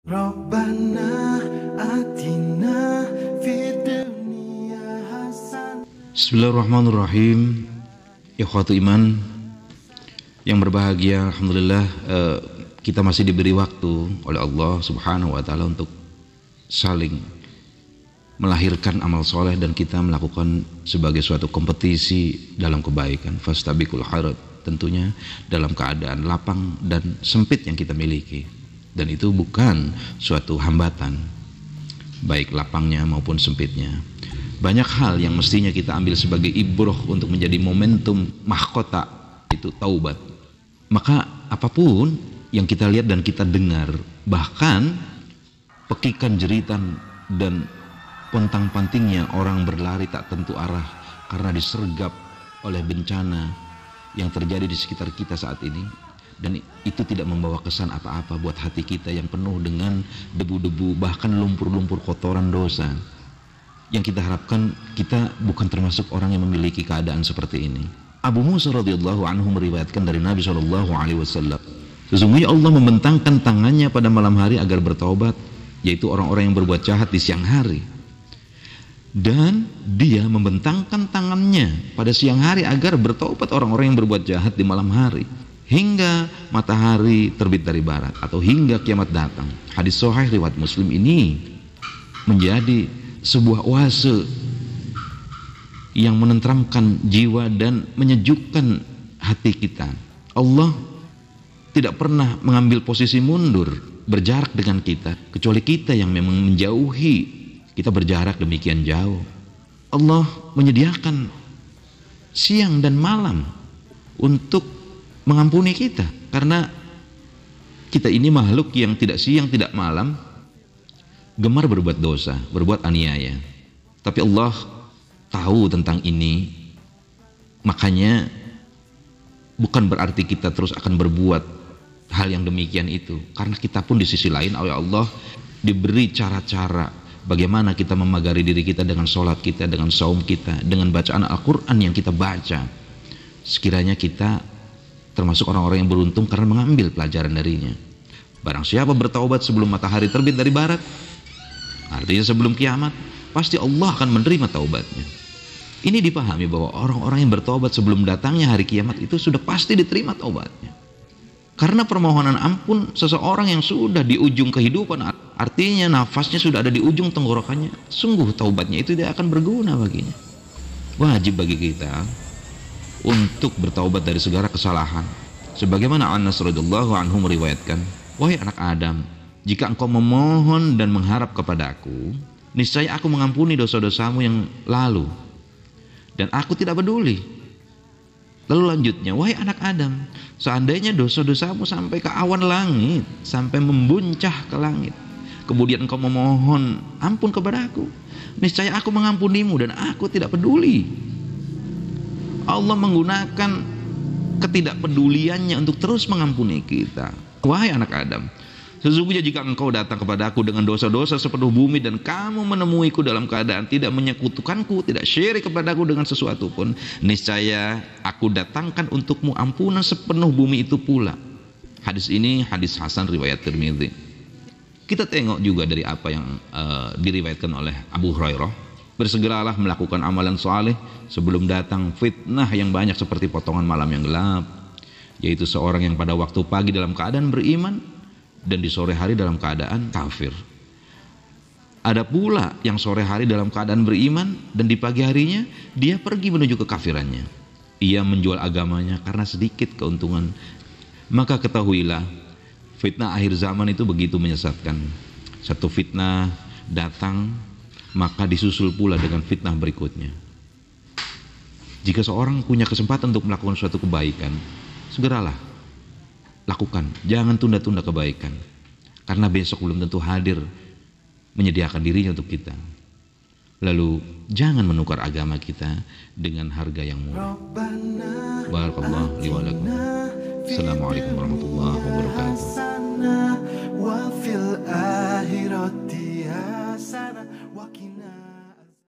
Rabbana atina fid dunya hasanah. Bismillahirrahmanirrahim. Ikhwatu iman yang berbahagia, alhamdulillah kita masih diberi waktu oleh Allah Subhanahu wa taala untuk saling melahirkan amal soleh dan kita melakukan sebagai suatu kompetisi dalam kebaikan. Fastabiqul khairat, tentunya dalam keadaan lapang dan sempit yang kita miliki. Dan itu bukan suatu hambatan, baik lapangnya maupun sempitnya. Banyak hal yang mestinya kita ambil sebagai ibroh untuk menjadi momentum mahkota, itu taubat. Maka apapun yang kita lihat dan kita dengar, bahkan pekikan jeritan dan pontang-pantingnya orang berlari tak tentu arah karena disergap oleh bencana yang terjadi di sekitar kita saat ini, dan itu tidak membawa kesan apa-apa buat hati kita yang penuh dengan debu-debu, bahkan lumpur-lumpur kotoran dosa. Yang kita harapkan, kita bukan termasuk orang yang memiliki keadaan seperti ini. Abu Musa radhiyallahu anhu meriwayatkan dari Nabi SAW, sesungguhnya Allah membentangkan tangannya pada malam hari agar bertaubat, yaitu orang-orang yang berbuat jahat di siang hari. Dan dia membentangkan tangannya pada siang hari agar bertaubat orang-orang yang berbuat jahat di malam hari, hingga matahari terbit dari barat atau hingga kiamat datang. Hadis sahih riwayat Muslim ini menjadi sebuah oase yang menenteramkan jiwa dan menyejukkan hati kita. Allah tidak pernah mengambil posisi mundur, berjarak dengan kita, kecuali kita yang memang menjauhi. Kita berjarak demikian jauh. Allah menyediakan siang dan malam untuk mengampuni kita, karena kita ini makhluk yang tidak siang tidak malam, gemar berbuat dosa, berbuat aniaya. Tapi Allah tahu tentang ini, makanya bukan berarti kita terus akan berbuat hal yang demikian itu, karena kita pun di sisi lain oleh Allah diberi cara-cara bagaimana kita memagari diri kita dengan sholat kita, dengan saum kita, dengan bacaan Al-Quran yang kita baca. Sekiranya kita termasuk orang-orang yang beruntung karena mengambil pelajaran darinya. Barang siapa bertaubat sebelum matahari terbit dari barat, artinya sebelum kiamat, pasti Allah akan menerima taubatnya. Ini dipahami bahwa orang-orang yang bertaubat sebelum datangnya hari kiamat itu sudah pasti diterima taubatnya. Karena permohonan ampun seseorang yang sudah di ujung kehidupan, artinya nafasnya sudah ada di ujung tenggorokannya, sungguh taubatnya itu tidak akan berguna baginya. Wajib bagi kita untuk bertaubat dari segala kesalahan. Sebagaimana Anas radhiyallahu anhu meriwayatkan, wahai anak Adam, jika engkau memohon dan mengharap kepadaku, niscaya aku mengampuni dosa-dosamu yang lalu, dan aku tidak peduli. Lalu lanjutnya, wahai anak Adam, seandainya dosa-dosamu sampai ke awan langit, sampai membuncah ke langit, kemudian engkau memohon ampun kepadaku, niscaya aku mengampunimu dan aku tidak peduli. Allah menggunakan ketidakpeduliannya untuk terus mengampuni kita. Wahai anak Adam, sesungguhnya jika engkau datang kepadaku dengan dosa-dosa sepenuh bumi dan kamu menemuiku dalam keadaan tidak menyekutukanku, tidak syirik kepadaku dengan sesuatu pun, niscaya aku datangkan untukmu ampunan sepenuh bumi itu pula. Hadis ini hadis hasan riwayat Tirmidzi. Kita tengok juga dari apa yang diriwayatkan oleh Abu Hurairah. Bersegeralah melakukan amalan saleh sebelum datang fitnah yang banyak seperti potongan malam yang gelap, yaitu seorang yang pada waktu pagi dalam keadaan beriman dan di sore hari dalam keadaan kafir. Ada pula yang sore hari dalam keadaan beriman dan di pagi harinya dia pergi menuju kekafirannya. Ia menjual agamanya karena sedikit keuntungan. Maka ketahuilah, fitnah akhir zaman itu begitu menyesatkan. Satu fitnah datang, maka disusul pula dengan fitnah berikutnya. Jika seorang punya kesempatan untuk melakukan suatu kebaikan, segeralah lakukan, jangan tunda-tunda kebaikan, karena besok belum tentu hadir menyediakan dirinya untuk kita. Lalu jangan menukar agama kita dengan harga yang murah. Barakallahu li wa lakum. Assalamualaikum warahmatullahi wabarakatuh.